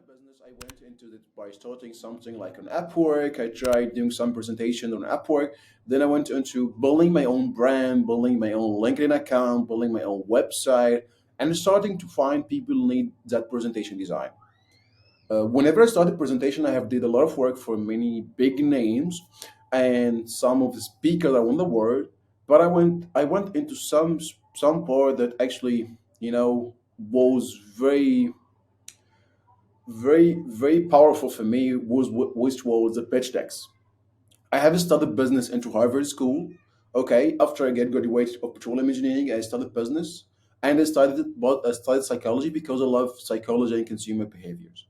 business, I went into it by starting something like an Upwork. I tried doing some presentation on Upwork. Then I went into building my own brand, building my own LinkedIn account, building my own website, and starting to find people need that presentation design. Whenever I started presentation, I have did a lot of work for many big names and some of the speakers around the world. But I went into some part that actually was very powerful for me was which was the pitch decks. I have studied business into Harvard School. Okay, after I get graduated of petroleum engineering, I studied business and I studied psychology because I love psychology and consumer behaviors.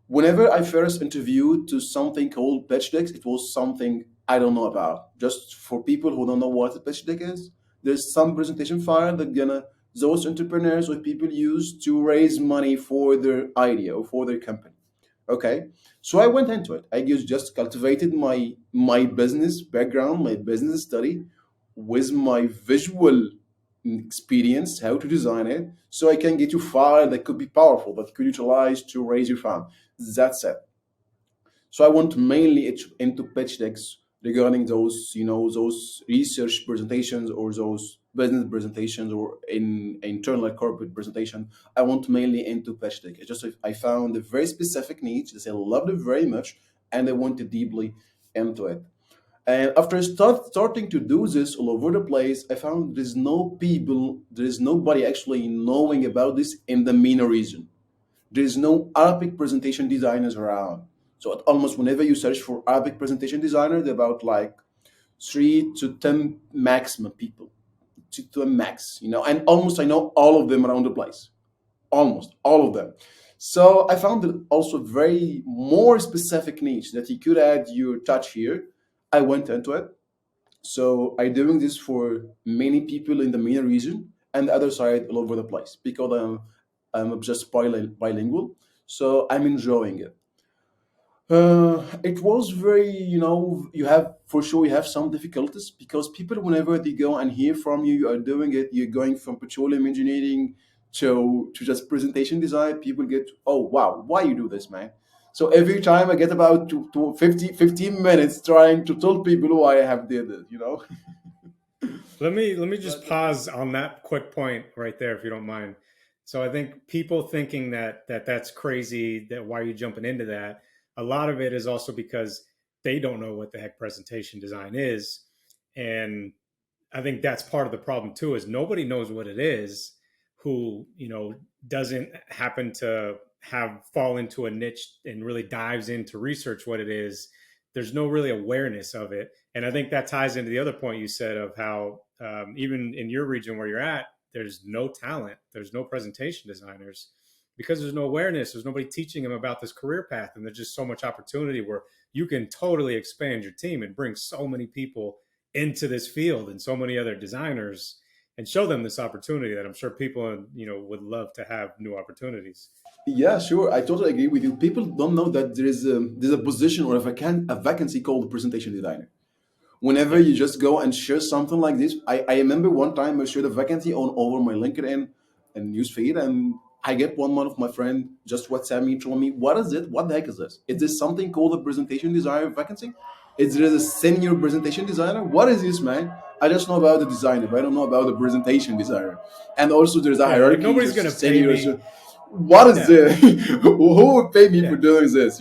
Whenever I first interviewed to something called pitch decks, it was something I don't know about. Just for people who don't know what a pitch deck is, there's some presentation file that gonna those entrepreneurs or people use to raise money for their idea or for their company. Okay, so I went into it. I just cultivated my business background, my business study, with my visual experience, how to design it, so I can get you file that could be powerful, that could utilize to raise your fund. That's it. So I want mainly into pitch decks regarding those, those research presentations or those business presentations or in internal corporate presentation. I want mainly into pitch deck. It's just I found a very specific niche that I loved it very much, and I wanted deeply into it. And after starting to do this all over the place, I found there is nobody actually knowing about this in the MENA region. There is no Arabic presentation designers around. So at almost whenever you search for Arabic presentation designer, there are about like 3 to 10 maximum people, to a max, and almost I know all of them around the place, almost all of them. So I found it also very more specific niche that you could add your touch here. I went into it. So I'm doing this for many people in the MENA region and the other side all over the place because I'm just bilingual. So I'm enjoying it. It was very, you have for sure you have some difficulties because people, whenever they go and hear from you, you are doing it, you're going from petroleum engineering to just presentation design. People get, oh wow, why you do this, man? So every time I get about to 15 minutes trying to tell people why I have did it. Let me just But pause on that quick point right there, if you don't mind. So I think people thinking that's crazy, that why are you jumping into that? A lot of it is also because they don't know what the heck presentation design is, and I think that's part of the problem too. Is nobody knows what it is, who doesn't happen to have fall into a niche and really dives into research what it is. There's no really awareness of it, and I think that ties into the other point you said of how even in your region where you're at, there's no talent, there's no presentation designers because there's no awareness. There's nobody teaching them about this career path, and there's just so much opportunity where you can totally expand your team and bring so many people into this field and so many other designers and show them this opportunity that I'm sure people would love to have new opportunities. yeah, sure, I totally agree with you. People don't know that there's a position or a vacancy called presentation designer. Whenever Yep. you just go and share something like this, I remember one time I shared a vacancy on over my LinkedIn and newsfeed, and I get one of my friend just WhatsApp me, told me, "What is it? What the heck is this? Is this something called a presentation designer vacancy? Is there a senior presentation designer? What is this, man? I just know about the designer, but I don't know about the presentation designer. And also, there's a Yeah, like hierarchy, nobody's just gonna pay senior. me. What is Yeah, this? Who would pay me for yeah. doing this?